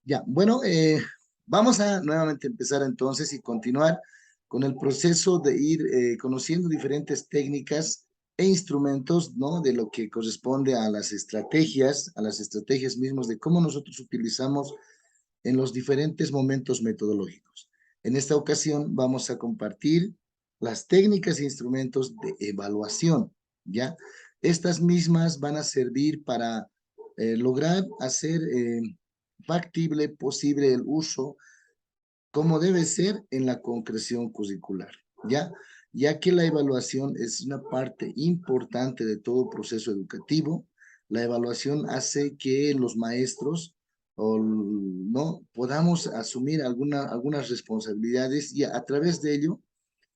Ya, bueno, vamos a nuevamente empezar entonces y continuar con el proceso de ir conociendo diferentes técnicas e instrumentos, ¿no? De lo que corresponde a las estrategias mismas de cómo nosotros utilizamos en los diferentes momentos metodológicos. En esta ocasión vamos a compartir las técnicas e instrumentos de evaluación, ¿ya? Estas mismas van a servir para lograr hacer factible, posible el uso como debe ser en la concreción curricular, ¿ya? Ya que la evaluación es una parte importante de todo proceso educativo. La evaluación hace que los maestros o no podamos asumir algunas responsabilidades y a través de ello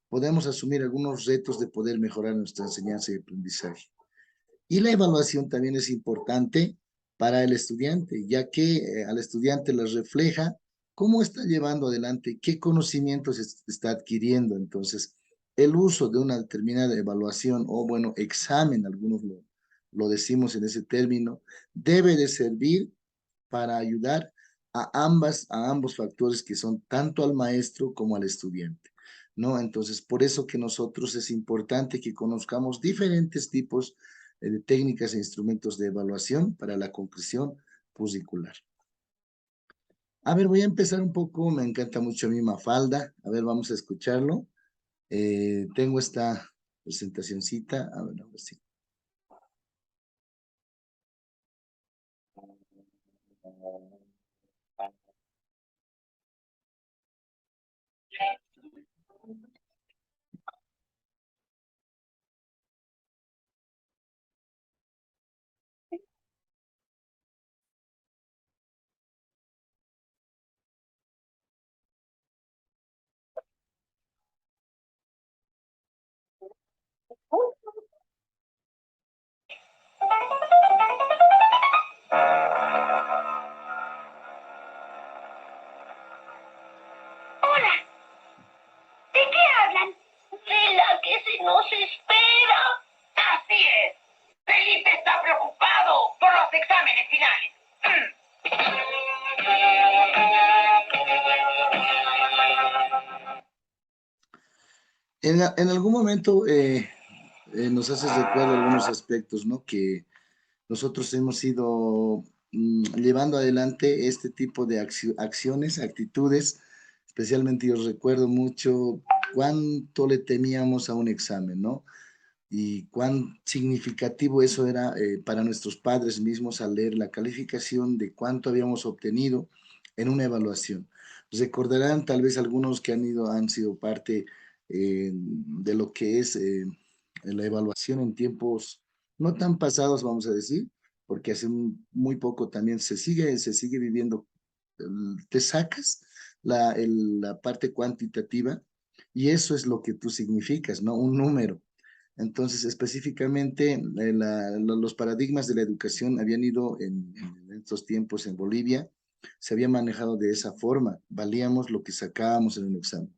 podemos asumir algunos retos de poder mejorar nuestra enseñanza y aprendizaje. Y la evaluación también es importante para el estudiante, ya que al estudiante le refleja cómo está llevando adelante, qué conocimientos está adquiriendo. Entonces, el uso de una determinada evaluación o, bueno, examen, algunos lo decimos en ese término, debe de servir para ayudar a ambos factores que son tanto al maestro como al estudiante, ¿no? Entonces, por eso que nosotros es importante que conozcamos diferentes tipos de técnicas e instrumentos de evaluación para la conclusión curricular. A ver, voy a empezar un poco, me encanta mucho a mí Mafalda, a ver, vamos a escucharlo. Tengo esta presentacioncita, a ver, sí. Hola, ¿de qué hablan? De la que se nos espera. Así es. Felipe está preocupado por los exámenes finales. En algún momento nos haces recuerdo algunos aspectos, ¿no? Que nosotros hemos ido llevando adelante este tipo de acciones, actitudes. Especialmente yo recuerdo mucho cuánto le temíamos a un examen, ¿no? Y cuán significativo eso era para nuestros padres mismos al leer la calificación de cuánto habíamos obtenido en una evaluación. Recordarán tal vez algunos que han sido parte de lo que es la evaluación en tiempos no tan pasados, vamos a decir, porque hace muy poco también se sigue viviendo, te sacas la parte cuantitativa y eso es lo que tú significas, ¿no? Un número. Entonces, específicamente, los paradigmas de la educación habían ido en estos tiempos en Bolivia, se había manejado de esa forma, valíamos lo que sacábamos en un examen.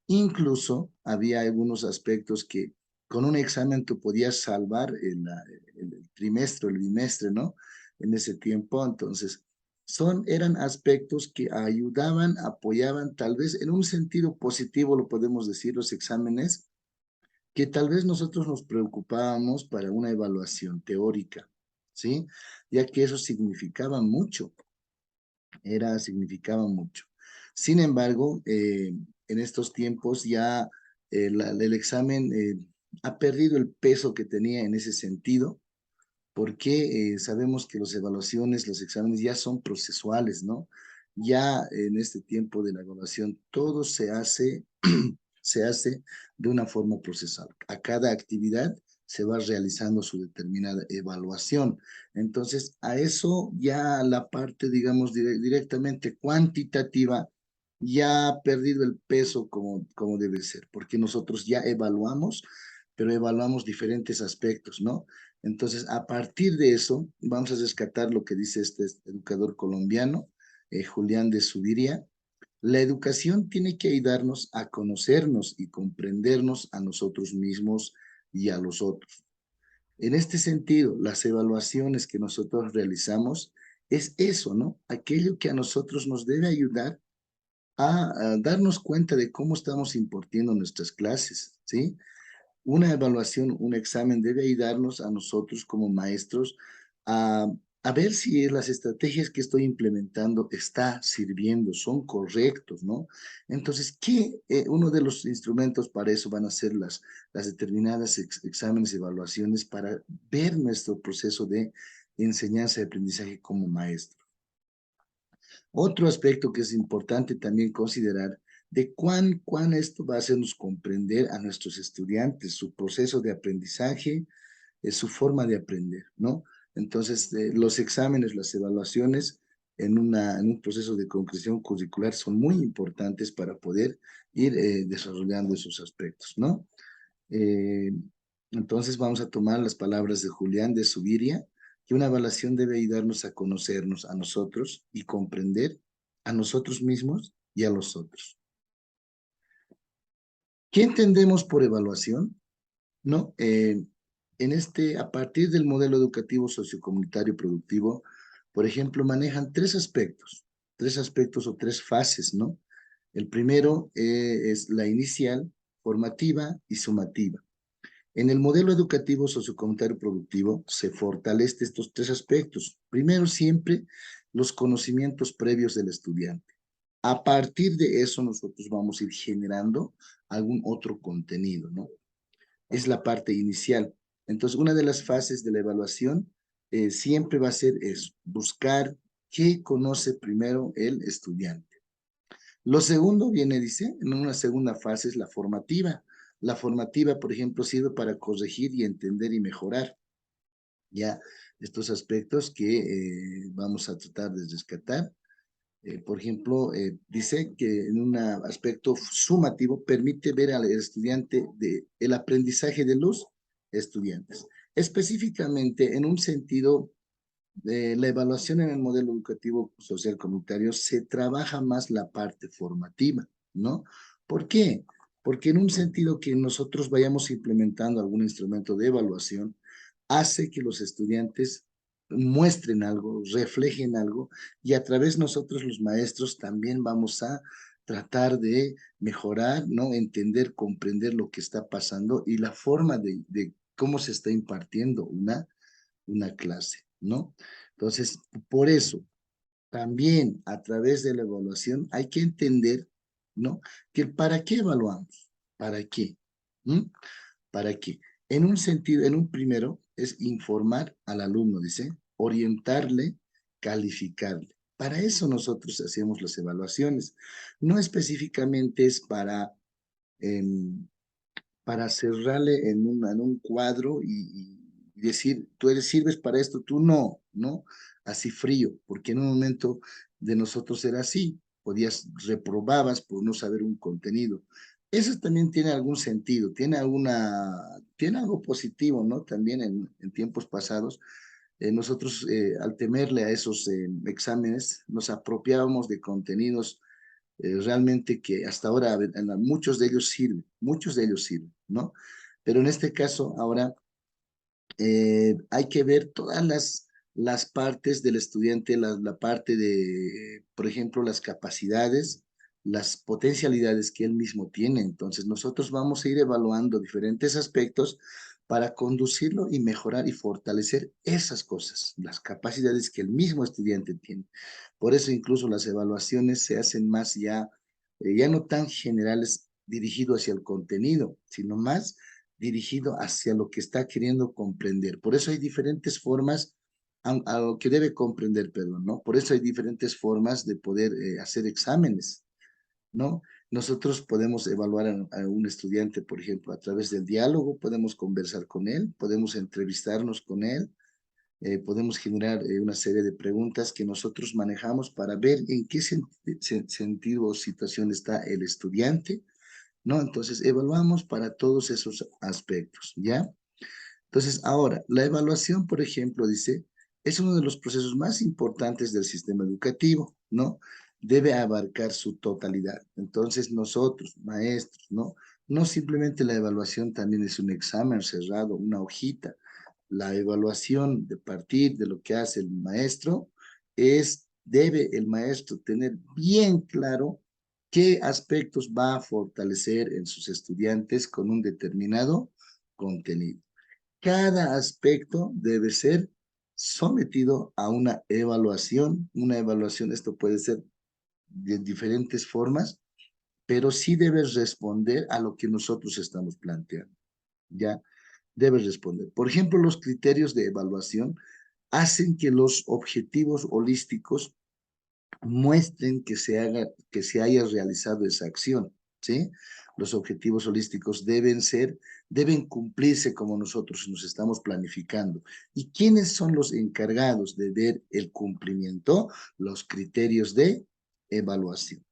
Incluso había algunos aspectos que con un examen tú podías salvar el trimestre, el bimestre, ¿no? En ese tiempo, entonces, eran aspectos que ayudaban, apoyaban, tal vez en un sentido positivo, lo podemos decir, los exámenes que tal vez nosotros nos preocupábamos para una evaluación teórica, ¿sí? Ya que eso significaba mucho. Sin embargo, en estos tiempos ya el examen ha perdido el peso que tenía en ese sentido, porque sabemos que las evaluaciones, los exámenes ya son procesuales, ¿no? Ya en este tiempo de la evaluación todo se hace de una forma procesal. A cada actividad se va realizando su determinada evaluación. Entonces, a eso ya la parte, digamos, directamente cuantitativa ya ha perdido el peso como debe ser, porque nosotros ya evaluamos, pero evaluamos diferentes aspectos, ¿no? Entonces, a partir de eso, vamos a rescatar lo que dice este educador colombiano, Julián de Zuviría. La educación tiene que ayudarnos a conocernos y comprendernos a nosotros mismos y a los otros. En este sentido, las evaluaciones que nosotros realizamos es eso, ¿no? Aquello que a nosotros nos debe ayudar a darnos cuenta de cómo estamos impartiendo nuestras clases, ¿sí? Una evaluación, un examen debe ayudarnos a nosotros como maestros a, a ver si las estrategias que estoy implementando está sirviendo, son correctos, ¿no? Entonces, uno de los instrumentos para eso van a ser las determinadas exámenes, evaluaciones para ver nuestro proceso de enseñanza y aprendizaje como maestro. Otro aspecto que es importante también considerar de cuán esto va a hacernos comprender a nuestros estudiantes, su proceso de aprendizaje, su forma de aprender, ¿no? Entonces, los exámenes, las evaluaciones en un proceso de concreción curricular son muy importantes para poder ir desarrollando esos aspectos, ¿no? Eh, entonces vamos a tomar las palabras de Julián de Subiria, que una evaluación debe ayudarnos a conocernos a nosotros y comprender a nosotros mismos y a los otros. ¿Qué entendemos por evaluación? ¿No? A partir del modelo educativo sociocomunitario productivo, por ejemplo, manejan tres aspectos o tres fases, ¿no? El primero es la inicial, formativa y sumativa. En el modelo educativo sociocomunitario productivo se fortalece estos tres aspectos. Primero, siempre los conocimientos previos del estudiante. A partir de eso, nosotros vamos a ir generando algún otro contenido, ¿no? Es la parte inicial. Entonces, una de las fases de la evaluación siempre va a ser eso, buscar qué conoce primero el estudiante. Lo segundo viene, dice, en una segunda fase es la formativa. La formativa, por ejemplo, sirve para corregir y entender y mejorar ya estos aspectos que vamos a tratar de rescatar. Por ejemplo, dice que en un aspecto sumativo permite ver al estudiante el aprendizaje de los estudiantes. Específicamente, en un sentido de la evaluación en el modelo educativo social comunitario, se trabaja más la parte formativa, ¿no? ¿Por qué? Porque en un sentido que nosotros vayamos implementando algún instrumento de evaluación, hace que los estudiantes muestren algo, reflejen algo, y a través nosotros los maestros también vamos a tratar de mejorar, ¿no? Entender, comprender lo que está pasando y la forma de cómo se está impartiendo una clase, ¿no? Entonces, por eso, también a través de la evaluación hay que entender, ¿no? Que para qué evaluamos, para qué, ¿Mm? ¿Para qué? En un sentido, en un primero, es informar al alumno, dice, orientarle, calificarle. Para eso nosotros hacemos las evaluaciones. No específicamente es para cerrarle en un cuadro y decir, tú eres, sirves para esto, tú no, ¿no? Así frío, porque en un momento de nosotros era así, reprobabas por no saber un contenido. Eso también tiene algún sentido, tiene algo positivo, ¿no? También en tiempos pasados, nosotros al temerle a esos exámenes, nos apropiábamos de contenidos realmente que hasta ahora muchos de ellos sirven, ¿no? Pero en este caso ahora hay que ver todas las partes del estudiante, la parte de, por ejemplo, las capacidades, las potencialidades que él mismo tiene. Entonces nosotros vamos a ir evaluando diferentes aspectos para conducirlo y mejorar y fortalecer esas cosas, las capacidades que el mismo estudiante tiene. Por eso incluso las evaluaciones se hacen más ya no tan generales dirigido hacia el contenido, sino más dirigido hacia lo que está queriendo comprender. Por eso hay diferentes formas a lo que debe comprender, perdón, ¿no? Por eso hay diferentes formas de poder hacer exámenes, ¿no? Nosotros podemos evaluar a un estudiante, por ejemplo, a través del diálogo, podemos conversar con él, podemos entrevistarnos con él, podemos generar una serie de preguntas que nosotros manejamos para ver en qué sentido o situación está el estudiante, ¿no? Entonces, evaluamos para todos esos aspectos, ¿ya? Entonces, ahora, la evaluación, por ejemplo, dice, es uno de los procesos más importantes del sistema educativo, ¿no? Debe abarcar su totalidad. Entonces, nosotros, maestros, ¿no? No simplemente la evaluación también es un examen cerrado, una hojita. La evaluación de partir de lo que hace el maestro debe el maestro tener bien claro qué aspectos va a fortalecer en sus estudiantes con un determinado contenido. Cada aspecto debe ser sometido a una evaluación, esto puede ser de diferentes formas, pero sí debes responder a lo que nosotros estamos planteando, ¿ya? Debes responder. Por ejemplo, los criterios de evaluación hacen que los objetivos holísticos muestren que se haya realizado esa acción, ¿sí? Los objetivos holísticos deben cumplirse como nosotros nos estamos planificando. ¿Y quiénes son los encargados de ver el cumplimiento? Los criterios de evaluación.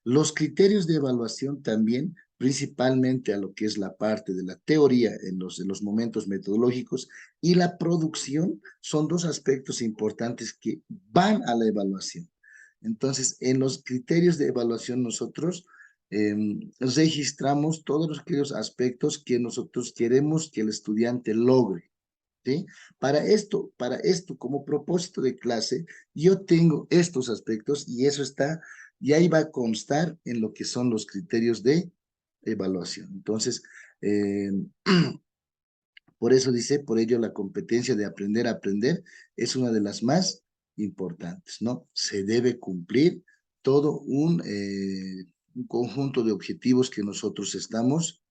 Los criterios de evaluación también, principalmente a lo que es la parte de la teoría en los momentos metodológicos y la producción, son dos aspectos importantes que van a la evaluación. Entonces, en los criterios de evaluación nosotros registramos todos aquellos aspectos que nosotros queremos que el estudiante logre. ¿Sí? Para esto, como propósito de clase, yo tengo estos aspectos y eso está, y ahí va a constar en lo que son los criterios de evaluación. Entonces, eh, por eso dice, por ello la competencia de aprender a aprender es una de las más importantes, ¿no? Se debe cumplir todo un conjunto de objetivos que nosotros estamos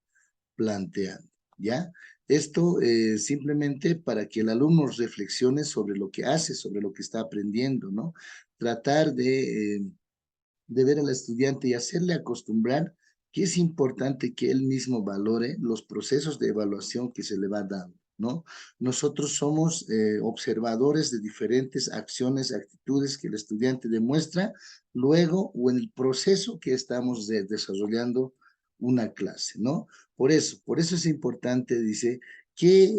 planteando, ¿ya? Esto simplemente para que el alumno reflexione sobre lo que hace, sobre lo que está aprendiendo, ¿no? Tratar de ver al estudiante y hacerle acostumbrar que es importante que él mismo valore los procesos de evaluación que se le va dando, ¿no? Nosotros somos observadores de diferentes acciones, actitudes que el estudiante demuestra luego o en el proceso que estamos desarrollando una clase, ¿no? Por eso es importante, dice, ¿qué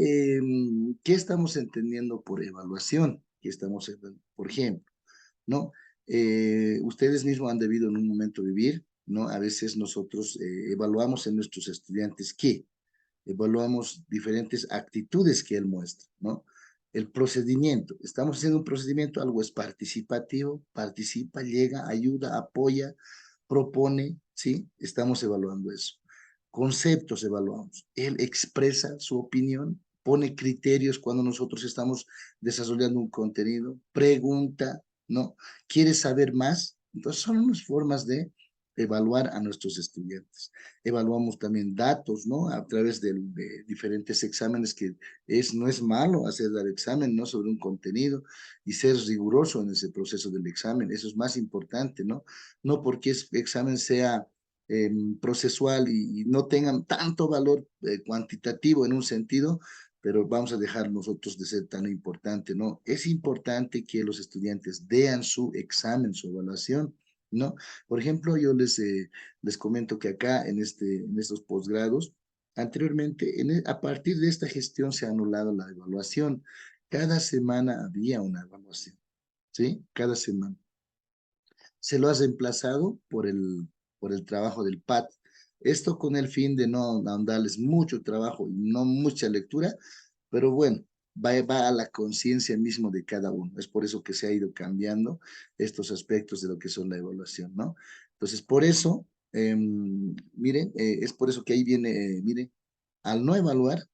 estamos entendiendo por evaluación? ¿Qué estamos, por ejemplo, ¿no? Ustedes mismos han debido en un momento vivir, ¿no? A veces nosotros evaluamos en nuestros estudiantes qué, evaluamos diferentes actitudes que él muestra, ¿no? El procedimiento, estamos haciendo un procedimiento, algo es participativo, participa, llega, ayuda, apoya, propone, ¿sí? Estamos evaluando eso. Conceptos evaluamos. Él expresa su opinión, pone criterios cuando nosotros estamos desarrollando un contenido, pregunta, ¿no? ¿Quiere saber más? Entonces son unas formas de evaluar a nuestros estudiantes. Evaluamos también datos, ¿no? A través de diferentes exámenes que no es malo hacer el examen, ¿no? Sobre un contenido y ser riguroso en ese proceso del examen. Eso es más importante, ¿no? No porque ese examen sea procesual y no tengan tanto valor cuantitativo en un sentido, pero vamos a dejar nosotros de ser tan importante, ¿no? Es importante que los estudiantes vean su examen, su evaluación, ¿no? Por ejemplo, yo les comento que acá en estos posgrados, anteriormente, a partir de esta gestión se ha anulado la evaluación. Cada semana había una evaluación, ¿sí? Cada semana. Se lo ha reemplazado por el trabajo del PAT. Esto con el fin de no darles mucho trabajo y no mucha lectura, pero bueno, va a la conciencia mismo de cada uno. Es por eso que se ha ido cambiando estos aspectos de lo que son la evaluación, ¿no? Entonces, por eso, miren, es por eso que ahí viene, miren, al no evaluar,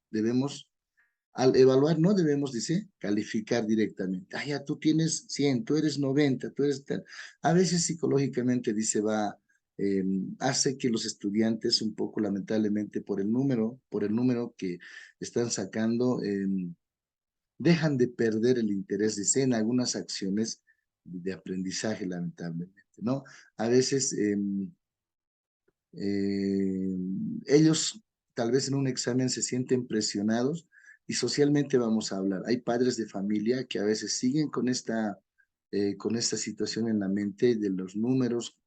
al evaluar no debemos, dice, calificar directamente. Ah, ya tú tienes 100, tú eres 90, tú eres tal. A veces psicológicamente, dice, hace que los estudiantes un poco lamentablemente por el número que están sacando, dejan de perder el interés, dice, en algunas acciones de aprendizaje, lamentablemente, ¿no? A veces eh, ellos tal vez en un examen se sienten presionados y socialmente vamos a hablar. Hay padres de familia que a veces siguen con esta situación en la mente de los números.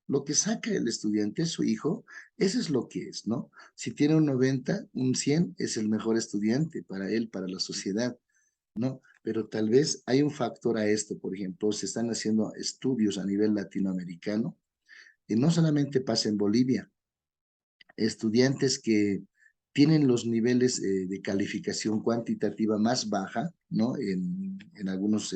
Lo que saca el estudiante, su hijo, eso es lo que es, ¿no? Si tiene un 90, un 100, es el mejor estudiante para él, para la sociedad, ¿no? Pero tal vez hay un factor a esto, por ejemplo, se están haciendo estudios a nivel latinoamericano y no solamente pasa en Bolivia, estudiantes que tienen los niveles de calificación cuantitativa más baja, ¿no? En algunos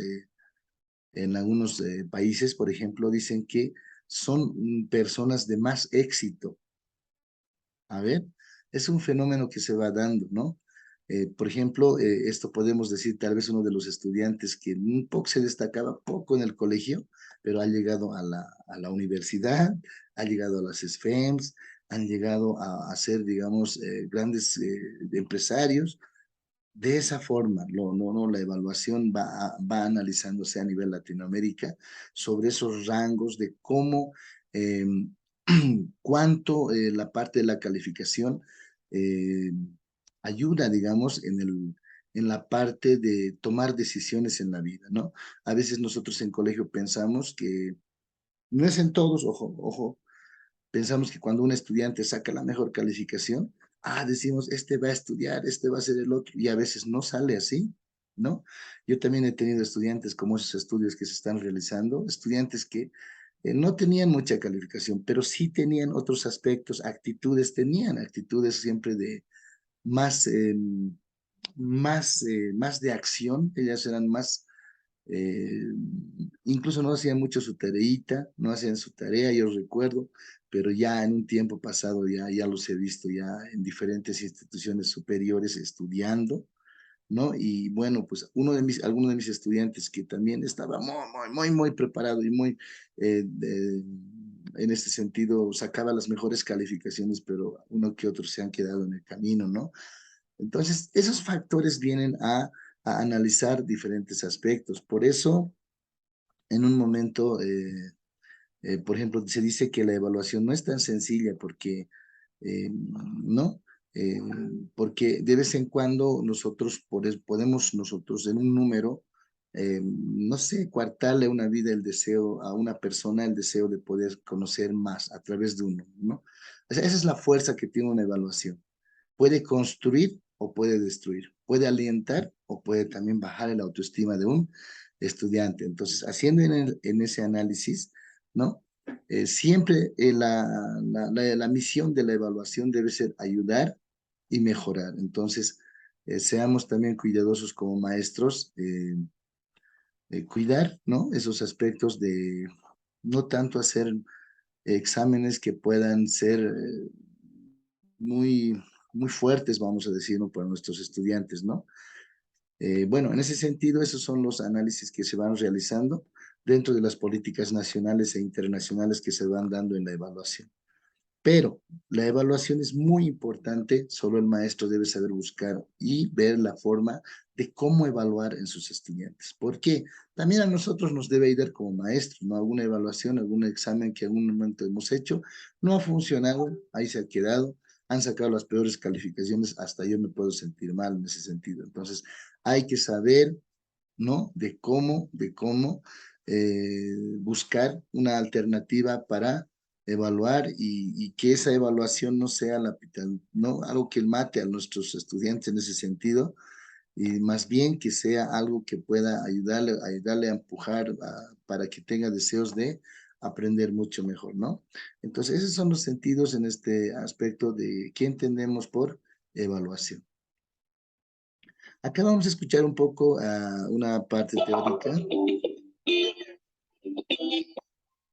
En algunos países, por ejemplo, dicen que son personas de más éxito. A ver, es un fenómeno que se va dando, ¿no? Por ejemplo, esto podemos decir tal vez uno de los estudiantes que un poco se destacaba poco en el colegio, pero ha llegado a la universidad, ha llegado a las SFEMs, han llegado a ser, digamos, grandes empresarios. De esa forma, la evaluación va analizándose a nivel Latinoamérica sobre esos rangos de cómo, eh, cuánto la parte de la calificación eh, ayuda, digamos, en la parte de tomar decisiones en la vida, ¿no? A veces nosotros en colegio pensamos que, no es en todos, ojo, ojo, pensamos que cuando un estudiante saca la mejor calificación, decimos, este va a estudiar, este va a ser el otro, y a veces no sale así, ¿no? Yo también he tenido estudiantes como esos estudios que se están realizando, estudiantes que no tenían mucha calificación, pero sí tenían otros aspectos, actitudes, tenían actitudes siempre de más, más de acción, ellas eran más eh, incluso no hacían mucho su tareita, no hacían su tarea, yo recuerdo, pero ya en un tiempo pasado ya los he visto ya en diferentes instituciones superiores estudiando, ¿no? Y bueno, pues algunos de mis estudiantes que también estaba muy preparado y muy, en este sentido, sacaba las mejores calificaciones, pero uno que otros se han quedado en el camino, ¿no? Entonces, esos factores vienen a analizar diferentes aspectos. Por eso, en un momento, por ejemplo, se dice que la evaluación no es tan sencilla porque, ¿no? Eh, Porque de vez en cuando nosotros podemos nosotros en un número, no sé, coartarle una vida el deseo a una persona, el deseo de poder conocer más a través de uno, ¿no? O sea, esa es la fuerza que tiene una evaluación. Puede construir o puede destruir, puede alientar o puede también bajar el autoestima de un estudiante. Entonces, haciendo en ese análisis, ¿no? Siempre la misión de la evaluación debe ser ayudar y mejorar. Entonces, seamos también cuidadosos como maestros, cuidar, ¿no? Esos aspectos de no tanto hacer exámenes que puedan ser muy, muy fuertes, vamos a decir, ¿no? Para nuestros estudiantes, ¿no? Bueno, en ese sentido, esos son los análisis que se van realizando dentro de las políticas nacionales e internacionales que se van dando en la evaluación. Pero la evaluación es muy importante, solo el maestro debe saber buscar y ver la forma de cómo evaluar en sus estudiantes. Porque también a nosotros nos debe ayudar como maestros, ¿no? Alguna evaluación, algún examen que en algún momento hemos hecho, no ha funcionado, ahí se ha quedado, han sacado las peores calificaciones, hasta yo me puedo sentir mal en ese sentido. Entonces, hay que saber, ¿no? De cómo buscar una alternativa para evaluar y que esa evaluación no sea no algo que mate a nuestros estudiantes en ese sentido, y más bien que sea algo que pueda ayudarle a empujar para que tenga deseos de aprender mucho mejor, ¿no? Entonces, esos son los sentidos en este aspecto de qué entendemos por evaluación. Acá vamos a escuchar un poco una parte teórica.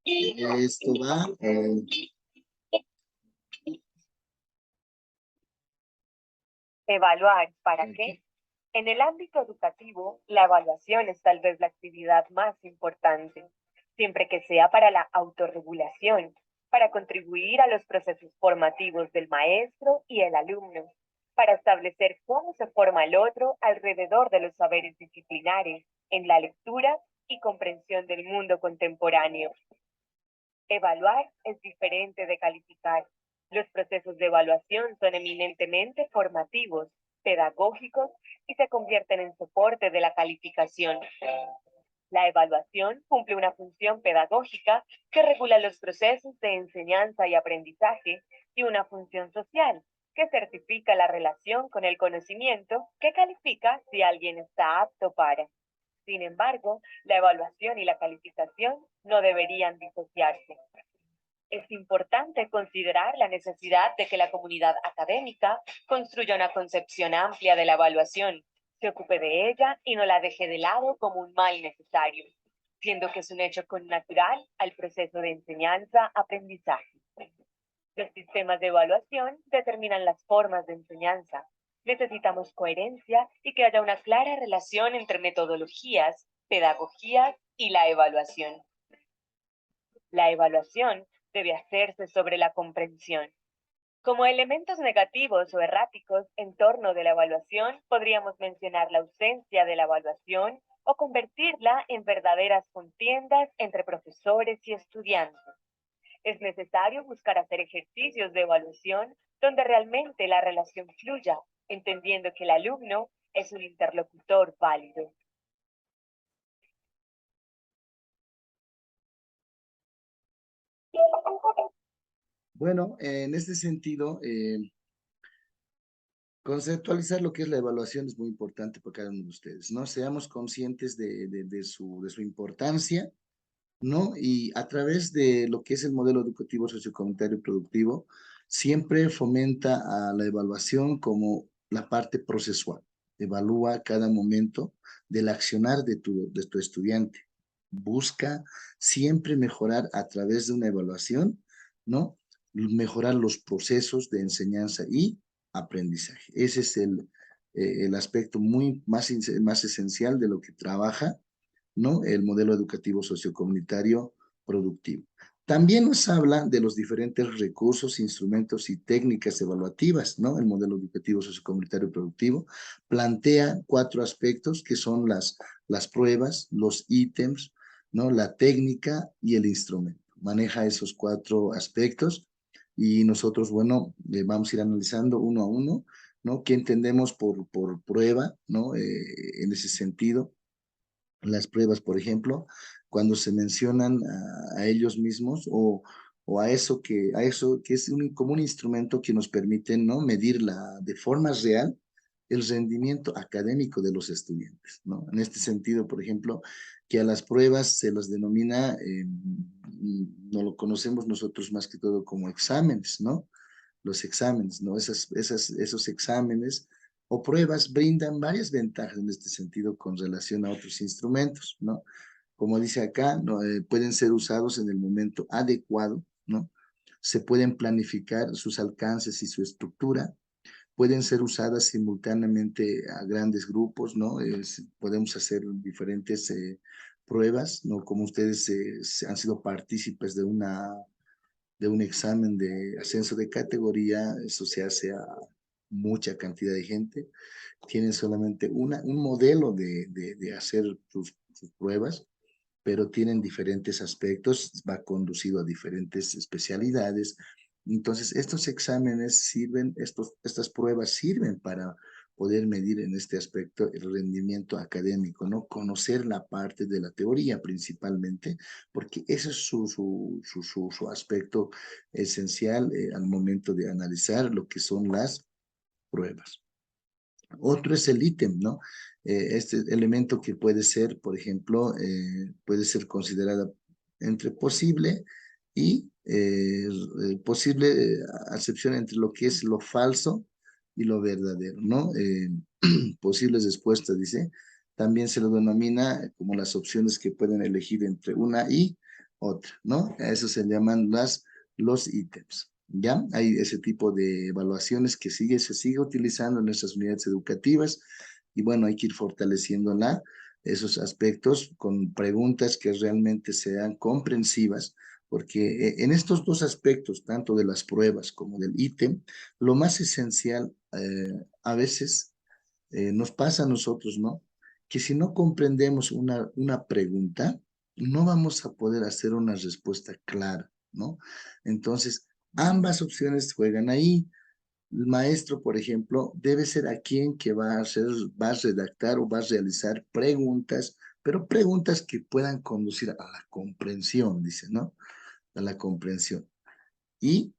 Esto va, Evaluar, ¿para qué? En el ámbito educativo, la evaluación es tal vez la actividad más importante, siempre que sea para la autorregulación, para contribuir a los procesos formativos del maestro y el alumno, para establecer cómo se forma el otro alrededor de los saberes disciplinares, en la lectura y comprensión del mundo contemporáneo. Evaluar es diferente de calificar. Los procesos de evaluación son eminentemente formativos, pedagógicos y se convierten en soporte de la calificación. La evaluación cumple una función pedagógica que regula los procesos de enseñanza y aprendizaje y una función social que certifica la relación con el conocimiento que califica si alguien está apto para. Sin embargo, la evaluación y la calificación no deberían disociarse. Es importante considerar la necesidad de que la comunidad académica construya una concepción amplia de la evaluación, se ocupe de ella y no la deje de lado como un mal necesario. siendo que es un hecho connatural al proceso de enseñanza-aprendizaje. Los sistemas de evaluación determinan las formas de enseñanza. Necesitamos coherencia y que haya una clara relación entre metodologías, pedagogías y la evaluación. La evaluación debe hacerse sobre la comprensión. Como elementos negativos o erráticos en torno de la evaluación, podríamos mencionar la ausencia de la evaluación o convertirla en verdaderas contiendas entre profesores y estudiantes. Es necesario buscar hacer ejercicios de evaluación donde realmente la relación fluya, entendiendo que el alumno es un interlocutor válido. Bueno, en este sentido, conceptualizar lo que es la evaluación es muy importante para cada uno de ustedes, ¿no? Seamos conscientes de su importancia, ¿no? Y a través de lo que es el modelo educativo sociocomunitario y productivo, siempre fomenta a la evaluación como la parte procesual. Evalúa cada momento del accionar de tu estudiante. Busca siempre mejorar a través de una evaluación, ¿no? Mejorar los procesos de enseñanza y aprendizaje. Ese es el aspecto más esencial de lo que trabaja, ¿no? El modelo educativo sociocomunitario productivo. También nos habla de los diferentes recursos, instrumentos y técnicas evaluativas, ¿no? El modelo educativo sociocomunitario productivo plantea 4 aspectos que son las pruebas, los ítems, ¿no? La técnica y el instrumento. Maneja esos 4 aspectos y nosotros, bueno, vamos a ir analizando uno a uno, ¿no? ¿Qué entendemos por prueba, ¿no? En ese sentido, las pruebas, por ejemplo, cuando se mencionan a ellos mismos o a eso que es como un instrumento que nos permite, ¿no? Medir de forma real el rendimiento académico de los estudiantes, ¿no? En este sentido, por ejemplo, que a las pruebas se las denomina, no lo conocemos nosotros más que todo como exámenes, ¿no? Los exámenes, ¿no? Esos exámenes o pruebas brindan varias ventajas en este sentido con relación a otros instrumentos, ¿no? Como dice acá, ¿no? Pueden ser usados en el momento adecuado, ¿no? Se pueden planificar sus alcances y su estructura, pueden ser usadas simultáneamente a grandes grupos, ¿no? Podemos hacer diferentes pruebas, ¿no? Como ustedes han sido partícipes de un examen de ascenso de categoría, eso se hace a mucha cantidad de gente, tienen solamente un modelo de hacer sus pruebas, pero tienen diferentes aspectos, va conducido a diferentes especialidades. Entonces, estos exámenes sirven, estas pruebas sirven para poder medir en este aspecto el rendimiento académico, ¿no? Conocer la parte de la teoría principalmente, porque ese es su aspecto esencial al momento de analizar lo que son las pruebas. Otro es el ítem, ¿no? Este elemento que puede ser, por ejemplo, puede ser considerada entre posible y posible acepción entre lo que es lo falso y lo verdadero, ¿no? Posibles respuestas, dice. También se lo denomina como las opciones que pueden elegir entre una y otra, ¿no? A eso se llaman los ítems. ¿Ya? Hay ese tipo de evaluaciones que se sigue utilizando en nuestras unidades educativas y bueno, hay que ir fortaleciéndola, esos aspectos con preguntas que realmente sean comprensivas, porque en estos dos aspectos, tanto de las pruebas como del ítem, lo más esencial a veces nos pasa a nosotros, ¿no? Que si no comprendemos una pregunta, no vamos a poder hacer una respuesta clara, ¿no? Entonces, ambas opciones juegan ahí. El maestro, por ejemplo, debe ser a quien que va a redactar o va a realizar preguntas, pero preguntas que puedan conducir a la comprensión, dice, ¿no? A la comprensión. Y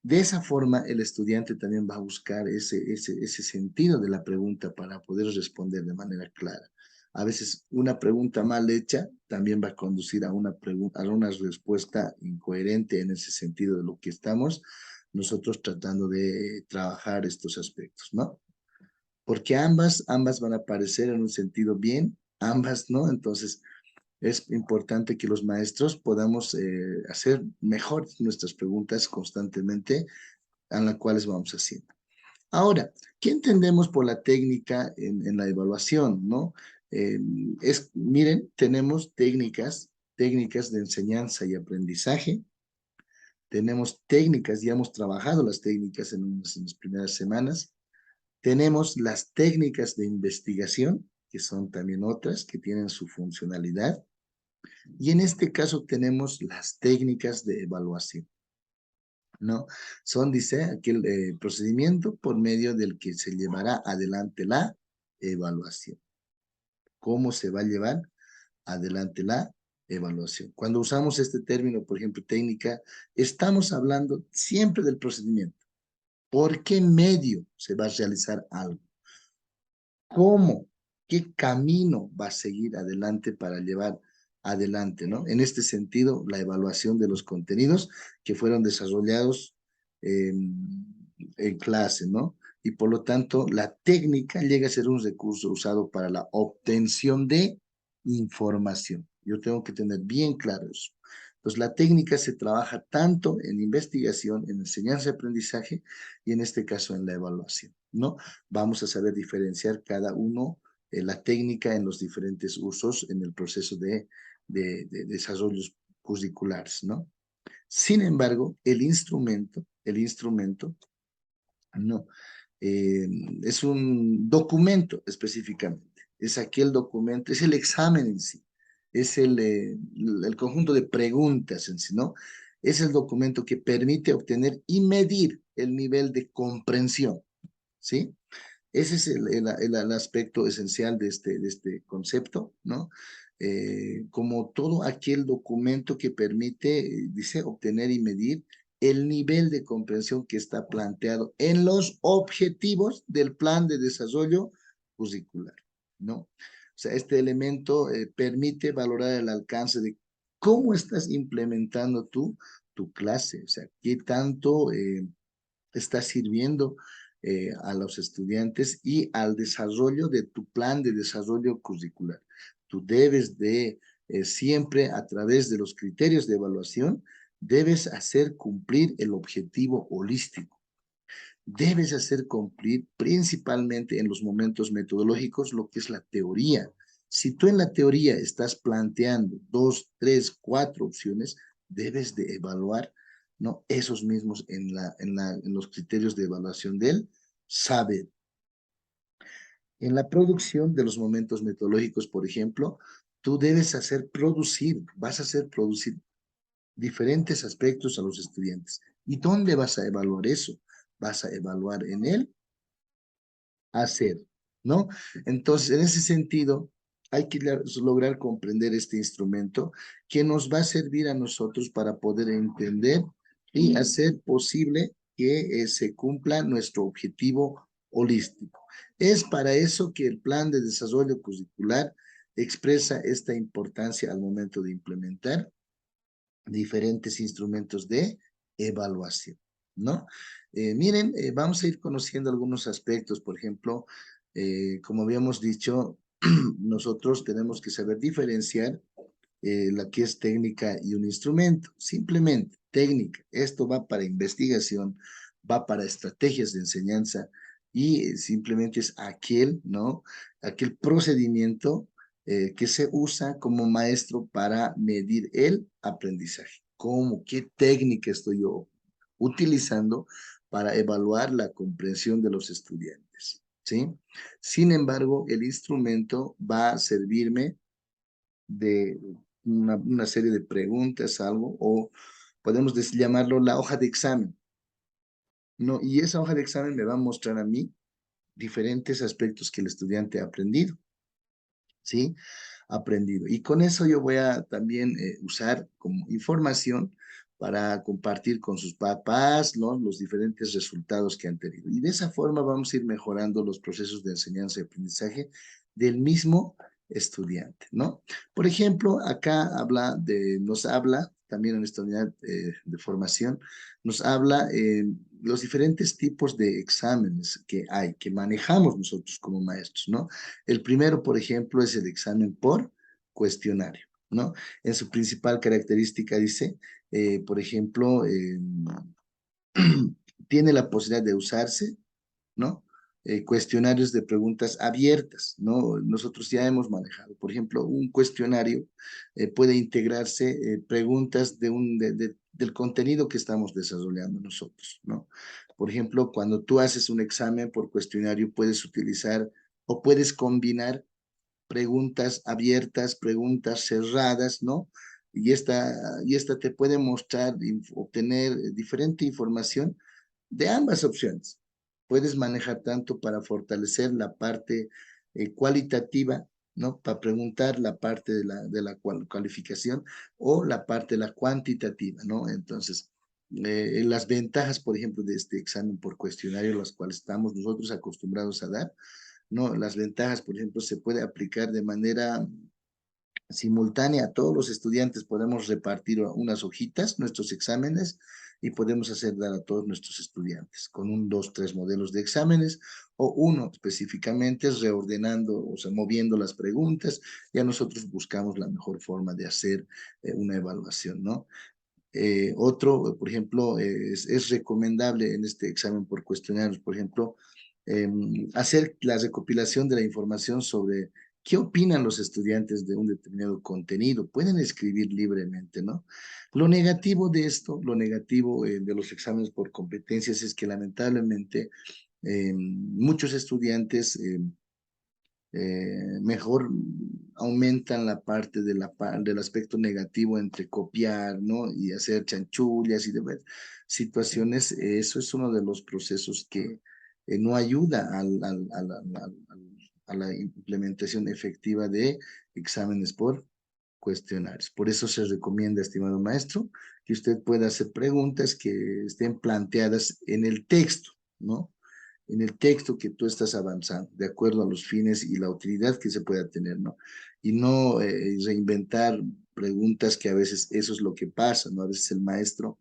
de esa forma el estudiante también va a buscar ese sentido de la pregunta para poder responder de manera clara. A veces una pregunta mal hecha también va a conducir a una respuesta incoherente en ese sentido de lo que estamos nosotros tratando de trabajar estos aspectos, ¿no? Porque ambas van a aparecer en un sentido bien, ambas, ¿no? Entonces, Es importante que los maestros podamos hacer mejor nuestras preguntas constantemente, a las cuales vamos haciendo. Ahora, ¿qué entendemos por la técnica en la evaluación, no? Miren, tenemos técnicas de enseñanza y aprendizaje, tenemos técnicas, ya hemos trabajado las técnicas en las primeras semanas, tenemos las técnicas de investigación, que son también otras que tienen su funcionalidad, y en este caso tenemos las técnicas de evaluación, ¿no? Son, dice, aquel procedimiento por medio del que se llevará adelante la evaluación. ¿Cómo se va a llevar adelante la evaluación? Cuando usamos este término, por ejemplo, técnica, estamos hablando siempre del procedimiento. ¿Por qué medio se va a realizar algo? ¿Cómo? ¿Qué camino va a seguir adelante para llevar adelante, ¿no? En este sentido, la evaluación de los contenidos que fueron desarrollados en clase, ¿no? Y por lo tanto, la técnica llega a ser un recurso usado para la obtención de información. Yo tengo que tener bien claro eso. Entonces, la técnica se trabaja tanto en investigación, en enseñanza y aprendizaje, y en este caso en la evaluación, ¿no? Vamos a saber diferenciar cada uno, la técnica en los diferentes usos en el proceso de desarrollos curriculares, ¿no? Sin embargo, el instrumento, no, es un documento específicamente, es aquel documento, es el examen en sí, es el conjunto de preguntas en sí, ¿no? Es el documento que permite obtener y medir el nivel de comprensión, ¿sí? Ese es el aspecto esencial de este concepto, ¿no? Como todo aquel documento que permite, dice, obtener y medir el nivel de comprensión que está planteado en los objetivos del plan de desarrollo curricular, ¿no? O sea, este elemento permite valorar el alcance de cómo estás implementando tú tu clase, o sea, qué tanto está sirviendo a los estudiantes y al desarrollo de tu plan de desarrollo curricular. Tú debes de siempre a través de los criterios de evaluación, debes hacer cumplir el objetivo holístico. Debes hacer cumplir principalmente en los momentos metodológicos lo que es la teoría. Si tú en la teoría estás planteando 2, 3, 4 opciones, debes de evaluar, ¿no? Esos mismos en los criterios de evaluación del saber. En la producción de los momentos metodológicos, por ejemplo, tú debes vas a hacer producir diferentes aspectos a los estudiantes. ¿Y dónde vas a evaluar eso? Vas a evaluar en el hacer, ¿no? Entonces, en ese sentido, hay que lograr comprender este instrumento que nos va a servir a nosotros para poder entender y hacer posible que se cumpla nuestro objetivo holístico. Es para eso que el plan de desarrollo curricular expresa esta importancia al momento de implementar diferentes instrumentos de evaluación, ¿no? Miren, vamos a ir conociendo algunos aspectos, por ejemplo, como habíamos dicho, nosotros tenemos que saber diferenciar la que es técnica y un instrumento, simplemente técnica. Esto va para investigación, va para estrategias de enseñanza y simplemente es aquel, ¿no? Aquel procedimiento que se usa como maestro para medir el aprendizaje. ¿Cómo? ¿Qué técnica estoy yo utilizando para evaluar la comprensión de los estudiantes? ¿Sí? Sin embargo, el instrumento va a servirme de una serie de preguntas, algo, o podemos llamarlo la hoja de examen, ¿no? Y esa hoja de examen me va a mostrar a mí diferentes aspectos que el estudiante ha aprendido, ¿sí? Aprendido. Y con eso yo voy a también usar como información para compartir con sus papás, ¿no? Los diferentes resultados que han tenido. Y de esa forma vamos a ir mejorando los procesos de enseñanza y aprendizaje del mismo estudiante, ¿no? Por ejemplo, acá nos habla, también en esta unidad de formación, nos habla los diferentes tipos de exámenes que hay, que manejamos nosotros como maestros, ¿no? El primero, por ejemplo, es el examen por cuestionario. ¿no? En su principal característica dice, por ejemplo, tiene la posibilidad de usarse, ¿no? Cuestionarios de preguntas abiertas, ¿no? Nosotros ya hemos manejado, por ejemplo, un cuestionario puede integrarse preguntas del contenido que estamos desarrollando nosotros, ¿no? Por ejemplo, cuando tú haces un examen por cuestionario, puedes utilizar o puedes combinar preguntas abiertas, preguntas cerradas, ¿no? Y esta te puede mostrar, obtener diferente información de ambas opciones. Puedes manejar tanto para fortalecer la parte cualitativa, ¿no? Para preguntar la parte de la cualificación o la parte de la cuantitativa, ¿no? Entonces, las ventajas, por ejemplo, de este examen por cuestionario, las cuales estamos nosotros acostumbrados a dar, ¿no? Las ventajas, por ejemplo, se puede aplicar de manera simultánea a todos los estudiantes. Podemos repartir unas hojitas, nuestros exámenes, y podemos hacer dar a todos nuestros estudiantes con un, dos, tres modelos de exámenes, o uno específicamente reordenando, o sea, moviendo las preguntas. Ya nosotros buscamos la mejor forma de hacer una evaluación, ¿no? Otro, por ejemplo, es recomendable en este examen por cuestionarios, por ejemplo, hacer la recopilación de la información sobre qué opinan los estudiantes de un determinado contenido. Pueden escribir libremente, ¿no? Lo negativo de esto, lo negativo de los exámenes por competencias es que lamentablemente muchos estudiantes mejor aumentan la parte del aspecto negativo entre copiar, ¿no? Y hacer chanchullas y demás situaciones. Eso es uno de los procesos que no ayuda a la implementación efectiva de exámenes por cuestionarios. Por eso se recomienda, estimado maestro, que usted pueda hacer preguntas que estén planteadas en el texto, ¿no? En el texto que tú estás avanzando, de acuerdo a los fines y la utilidad que se pueda tener, ¿no? Y no reinventar preguntas que a veces eso es lo que pasa, ¿no? A veces el maestro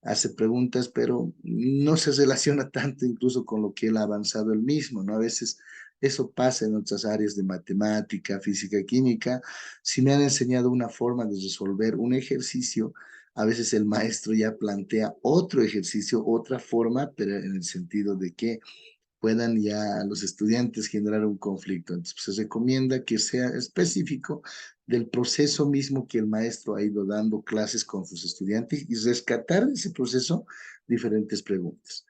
hace preguntas, pero no se relaciona tanto incluso con lo que él ha avanzado él mismo, ¿no? A veces eso pasa en otras áreas de matemática, física, química. Si me han enseñado una forma de resolver un ejercicio, a veces el maestro ya plantea otro ejercicio, otra forma, pero en el sentido de que puedan ya los estudiantes generar un conflicto. Entonces, pues, se recomienda que sea específico del proceso mismo que el maestro ha ido dando clases con sus estudiantes y rescatar de ese proceso diferentes preguntas.